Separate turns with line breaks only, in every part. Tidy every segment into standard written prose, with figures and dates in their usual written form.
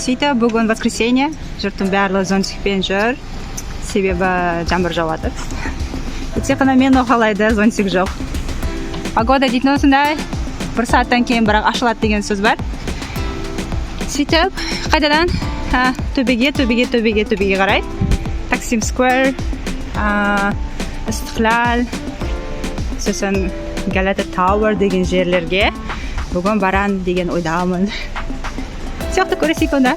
Сөйтіп, бүгін воскресенье, жұрттың барлығы зонтикпен жүр, себебі жаңбыр жауады. Тек қана мен оқалайды, зонтик жоқ. Погода дейтін осындай, бір сағаттан кейін бірақ ашылады деген сөз бар. Сөйтіп, қайдадан? Төбеге қарай. Таксим Сквер, Истиқлал, сосын Галата Тауэр деген жерлерге бүгін баран деген ойдамын. Сияқты көресейік онда.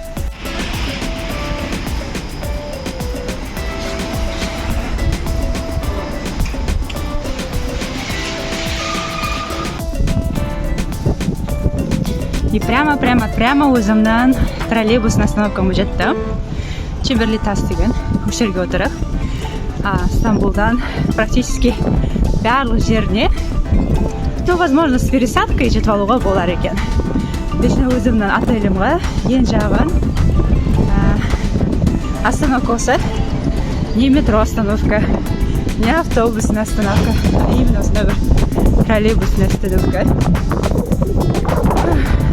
И прямо өзімнің троллейбусный остановкама жеттім. Чемберли тас деген жерге отырып. Стамбулдан практически барлық жеріне, возможно, с пересадкой жетіп алуға болар екен. Бешіне өзімнің отелімға ең жағын остановка осы. Не метро остановка, не автобусная остановка, а именно осындай бір троллейбусная остановка.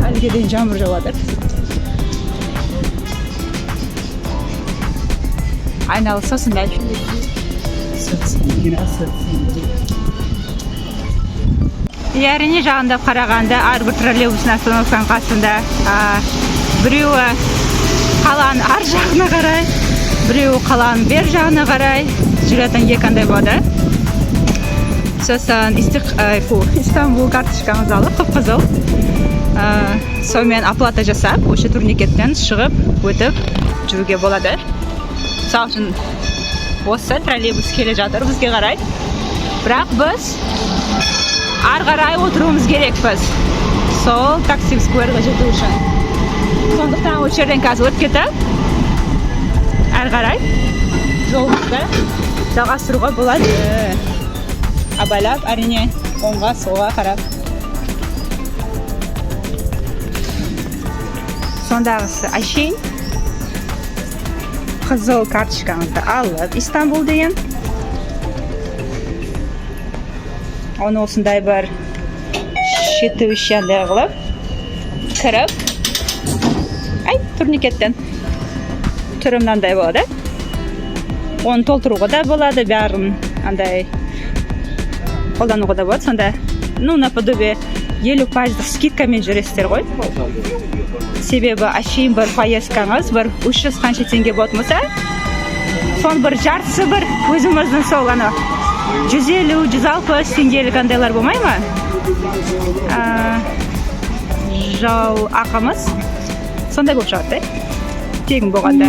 Әліге дейін жаңбыр жауады. Айналы сосындай. Әрине жағында қарағанда әрбір троллейбусный остановканың қасында біреуі қаланың ар жағына қарай, біреуі қаланың бер жағына қарай жүретін екандай болады. Сосын Истанбул карточкаңыз алып, қып-қызыл. Сонымен оплата жасап, осы турникеттен шығып, өтіп жүруге болады. Мысалы үшін осы троллейбус келе жатыр бізге қарай. Бірақ біз ар қарай отыруымыз керекпіз. Сол Таксим Скверға жету үшін. Сондықтан осы жерден қазір өтіп кетіп, ар қарай жолымызды жалғастыруға болады. Абайлап, әрине, оңға, солға қарап. Сондағысы әшейін қызыл карточкаңызды алып, Истанбул деген. Оны осындай бір шеті үшенді қылып, кіріп, турникеттен түрі мынандай болады. Оны толтыруға да болады, бәрін андай қолдануға да болады. Сонда, наподобие 50% скидкамен жүресіздер ғой. Себебі әшейін бір поездкаңыз, бір 300 қанша теңге болмаса, сон бір жартысы бір өзіміздің сол 150-160 теңгелік андайлар болмай ма? Жол ақымыз сондай болып шығады, тегін болғанда.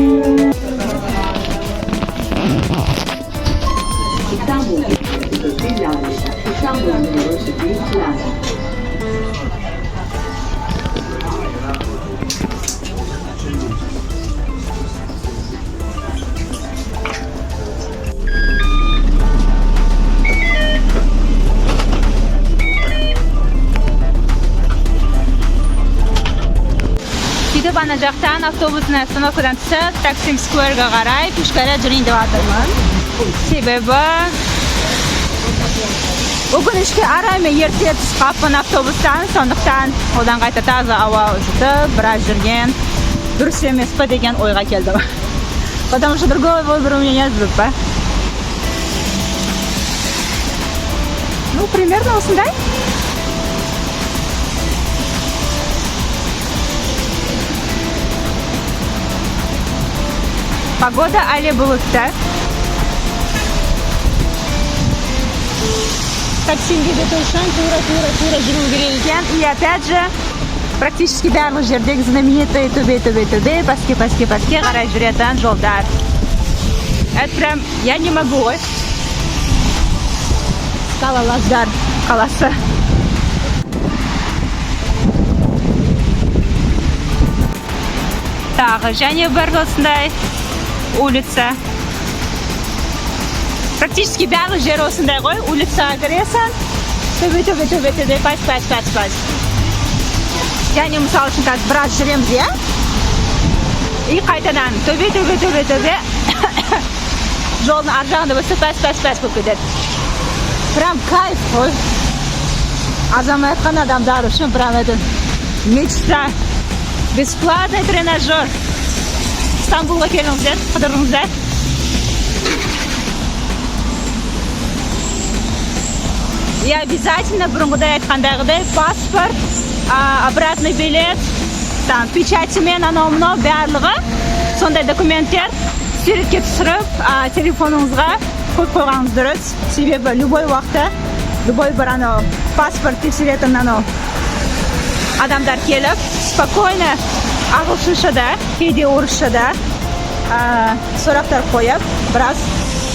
Сөйтіп ана жақтан автобусный остановкадан түсіп, Таксим Скверға қарай пешкара жүрейін деп жатырмын. Себебі өкінішке арай мен ерте түсіп қалыппын автобустан, сондықтан одан қайта таза ауа жұтып, біраз жүрген дұрыс емес пе деген ойға келдім. Потому что другой выбора у меня нет, па. Примерно осындай. Погода әлі бұлтты. Таксимге жету үшін тура жүру керек екен. И опять же, практически барлық жердегі знаменитый төбе, паске қарай жүретін жолдар. Это прям, я не могу. Скалолаздар қаласы. Тағы және бір осындай улица. Практически барлық жер осындай ғой. Улицаға кіресің, төбе, пас. Және мысал үшін қазір біраз жүреміз, я? И қайтадан төбе. Жолдың ар жағында болса пас болып кетеді. Прям кайф қой. Азаматқан адамдар үшін прям это мечта. Бесплатный тренажер. Стамбулга келіңіздер, қыдырыңыздар. И обязательно бұрынғыдай айтқандағыдай паспорт, обратный билет, там печатімен анау-мынау барлығы сондай документтер суретке түсіріп, телефоныңызға қойып қойғаныңыз дұрыс. Себебі любой уақытта, любой бір анау паспорт тексеретін анау адамдар келіп, спокойно ағылшыншада, кейде орысшада сұрақтар қойып, біраз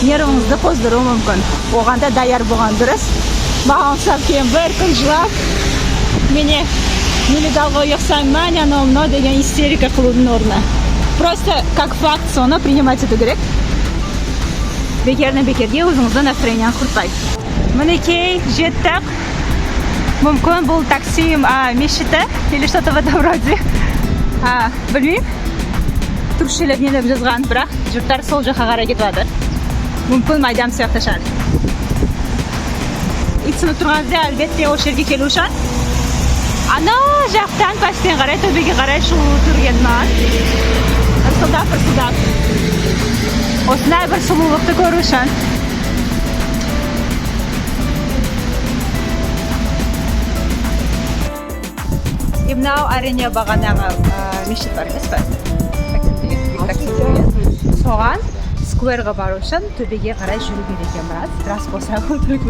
нервіңізді қоздыруы мүмкін. Оғанда даяр болған дұрыс. Маған ұқсап кейін бір күн жылап, мені нелегалға ұйықсаймын, анау-мынау деген истерика қылудың орнына. Просто как факт соны принимать ету керек. Бекерден-бекерге өзіңізді настроениені құртпай. Мінекей, жеттік. Мүмкін бұл таксим мешіті или что-то в этом роде. Білмеймін. Түркішелеп нелеп жазған, бірақ жұрттар сол жаққа қарай кетіп жатыр. Мүмкін майдан сияқты шығар. Итсініп тұрғанымызда әлбетте ол жерге келу үшін ана жақтан пәстен қарай, төбеге қарай шығу түрген маған. Ырсылдап. Осындай бір сұлулықты көру үшін. И мынау әрине бағанағы мешіт бар емес пе? Соған скверға бару үшін төбеге қарай жүру керек екен біраз. Рас болса өтірік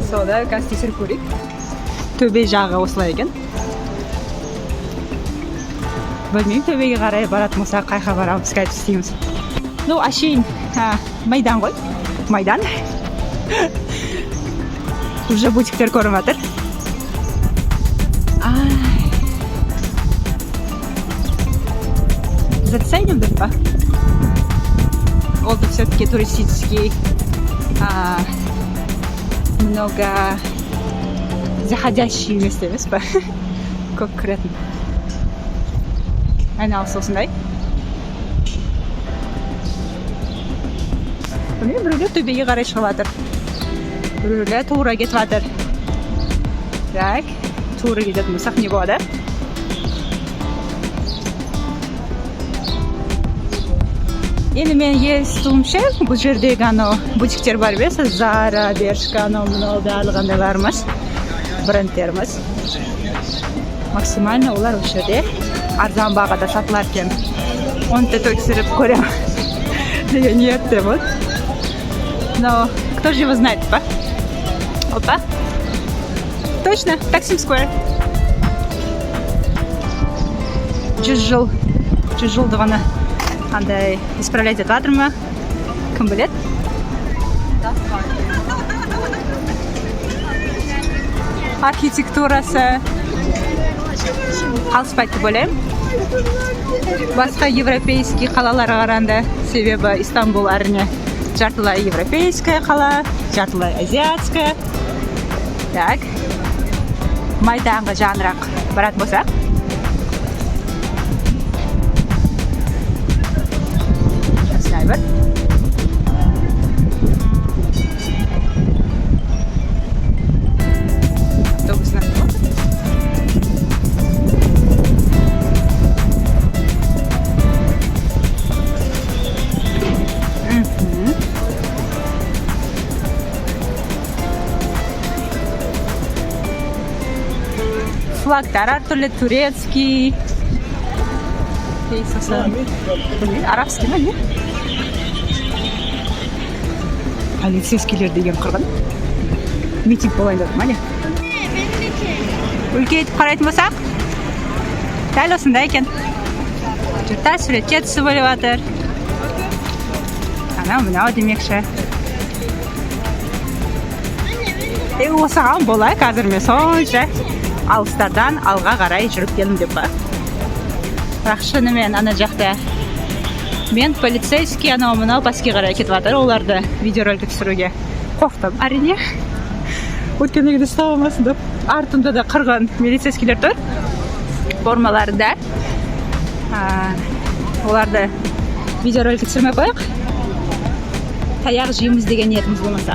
сода қазір көрейік. Төбе жағы осылай екен. Білмеймін, төбеге қарай баратын болса қайқа барамыз, қайтып істейміз. Ну, әшейін майдан ғой. Майдан. Уже бутиктер көріп жатыр. Заценим, да? Он все-таки туристический. Много заходящие места, емес па? Көп кіретін. Айналысы осындай. Біреулер төбеге қарай шығып жатыр. Біреулер тура кетіп жатыр. Так, тура кететін болсақ не болады? Енді мен естуімше, бұл жердегі анау бутиктер бар бес, Zara, Bershka, анау-мынау барлығындайларымыз, брендтеріміз. Максимально олар осы жерде арзан бағада сатылар екен. Оны да тексеріп көрем деген ниеттемін. Но кто же его знает, па? Опа. Точно, Taksim Square. 100 жылдығына қандай исправлять етіп жатыр ма? Кім біледі? Архитектурасы қалыспайды деп ойлаймын. Басқа европейский қалаларға қарағанда, себебі Истанбул әрине жартылай европейская қала, жартылай азиатская. Так. Майданға жанырақ баратын болсақ. Бір. Автобусына. Флагтар әртүрлі турецкий. Арабский ма не? Полицейскийлер деген қырғын. Митинг болайын дедім, ма не? Үлкейтіп қарайтын болсақ, дәл осындай екен. Жұрттар суретке түсіп өліп жатыр. Анау-мынау демекші. Осыған болай, қазір мен сонша алыстардан алға қарай жүріп келдім деп ба. Бірақ шынымен ана жақта мен полицейский анау-мынау басқа қарай кетіп жатыр, оларды видеоролик түсіруге қорықтым. Әрине, өткенде ұстап алмасын деп. Артында да қырғын милицейскийлер тұр. Формаларында. Оларды видеоролик түсірмей қояйық. Таяқ жейміз деген ниетіміз болмаса.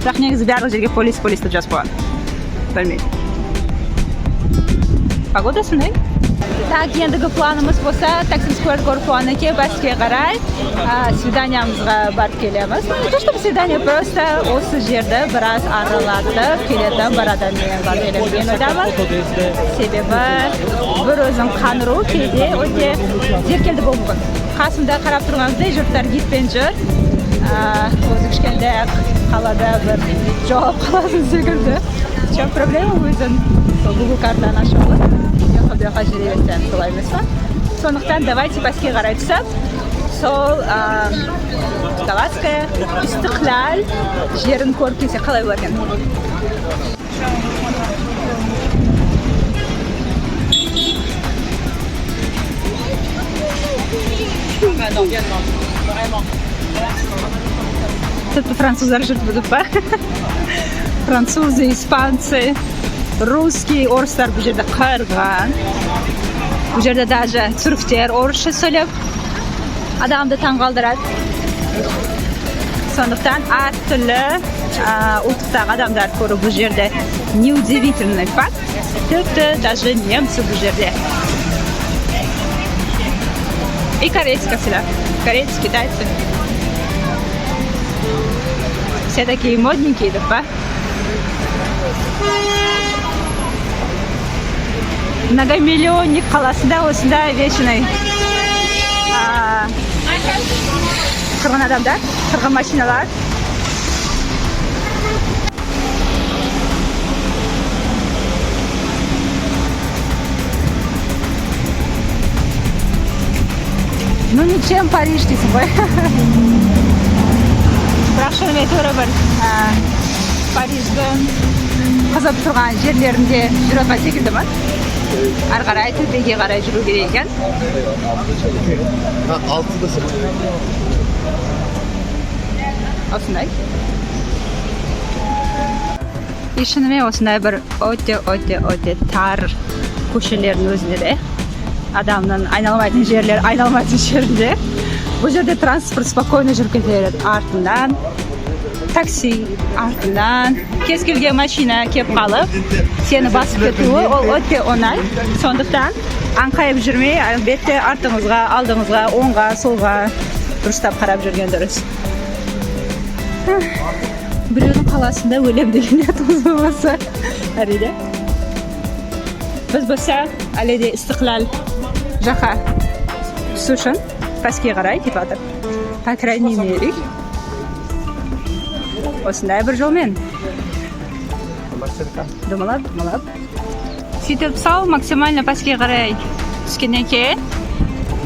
Бірақ негізі барлық жерге полис деп жазып қойған. Білмеймін. Погода сондай. Так, ендігі планымыз болса, Taksim Square Горкуаныке баске қарай свиданиямызға барып келеміз. Не то, чтобы свидание, просто осы жерді біраз аралатып келетін бір адаммен бар елемген ойдамын. Себебі бір өзің қаныру кейде өте зеркелді болу мүмкін. Қасымда қарап тұрғанымыздай жұрттар гидпен жүр. Өзі кішкенде қалада бір жауап қаласын секілді. Чем проблема өзін Google картаны ашып алып. Бұяқа жүре берсем солай емес па? Сондықтан давайте баске қарай түсіп, сол Галатская, Истиклал жерін көріп келсе қалай болар екен? Тіпті француздар жүріп бұдып па? Французы, испанцы, русский, орыстар бұл жерде қырған. Бұл жерде даже түріктер орысша сөйлеп адамды таңғалдырады. Сондықтан әртүрлі ұлттағы адамдар көру бұл жерде неудивительный факт. Тіпті даже немцы бұл жерде. И корейцы, корейцы, китайцы. Все такие модненькие, да, па? Многомиллионник қаласында осындай вечный қырғын адамдар, қырғын машиналар. Ну ничем Париж дейсің ғой. Бірақ шынымен тура бір Париждің қызып тұрған жерлерінде жүріп секілді ма? Ары қарай төбеге қарай жүру керек екен. Осындай. И шынымен осындай бір өте тар көшелердің өзінде де адамның айналмайтын жерлер, айналмайтын жерінде. Бұл жерде транспорт спокойно жүріп кете береді. Артынан такси, артынан кез келген машина кеп қалып, сені басып кетуі ол өте оңай. Сондықтан аңқайып жүрмей, әлбетте артыңызға, алдыңызға, оңға, солға дұрыстап қарап жүрген дұрыс. Біреудің қаласында өлем деген ниетіміз болмаса, әрине. Біз болса, әледе Истиклал жаққа түсу үшін баске қарай кетіп жатыр. По крайней мере, осындай бір жолмен. Думалап. Сөйтіп сау максимально баске қарай түскеннен кейін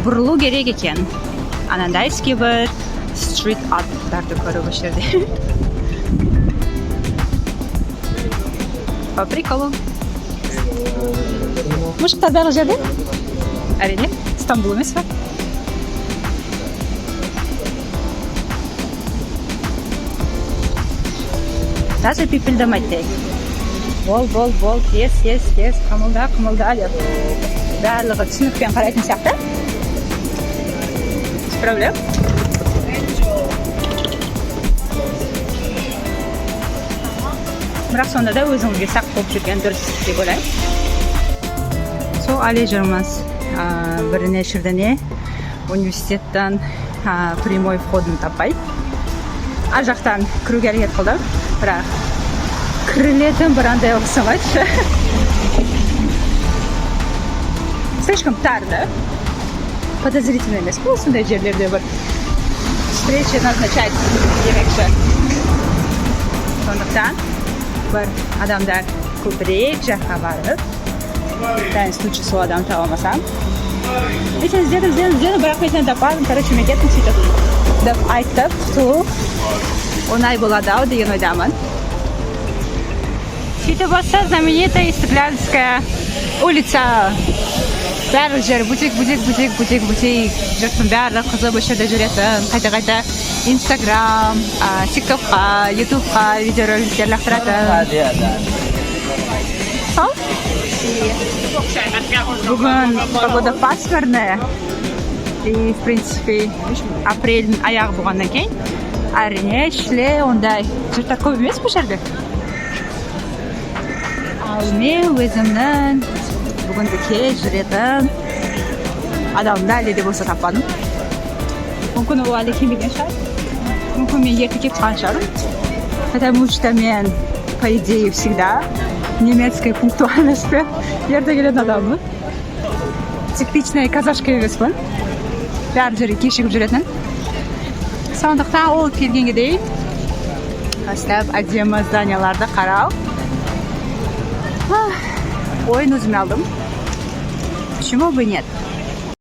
бұрылу керек екен. Анандайский бір стрит арттарды көру бұл жерде. По приколу. Мужықтар бәрі жерде? Әрине, Стамбул емес па? Даже пипілдемайды. Бол, тез, қымылда деп. Барлығы түсінікпен қарайтын сияқты. Без проблем. Бірақ сонда да өзіңізге сақ болып жүрген дұрыс деп ойлаймын. Сол әле жүрміз біріне шірдіне университеттен прямой входын таппай. Ар жақтан кіруге әрекет қылдым. Бірақ кірілетін бір андай ұқсамайды. Слишком тарды. Подозрительно емес бұл сондай жерлерде бір встреча назначать демекші. Сондықтан бір адамдар көбірек жаққа барып, дайын случай сол адам таба алмасам. Мен іздедім, бірақ мен таппадым, короче, мен кеттім сөйтіп деп айтып, құтылу оңай болады ау деген ойдамын. Сөйтіп болса, знаменитая Истиклальская улица. Бәрі жер бутик. Жұрттың бәрі қызып осы жерде жүретін. Қайта Инстаграм, ТикТокқа, Ютубқа видеороликтер лақтыратын. Сол? Бүгін погода пасмурная. И, в принципе, апрельдің аяғы болғаннан кейін әрине ішле ондай жұрттар көп емес бұл жерде. Ал мен өзімнің бүгінгі кеш жүретін адамды әлі де болса таппадым. Мүмкін ол әлі келмеген шығар. Мүмкін мен ерте кетіп қалған шығармын. Потому что мен, по идее, всегда немецкой пунктуальностьпен ерте келетін адаммын. Типичный казашка емеспін. Бәрі жерге кешігіп жүретін. Сондықтан ол келгенге дейін бастап әдемі зданияларды қарау. Ойын өзіме алдым. Почему бы нет?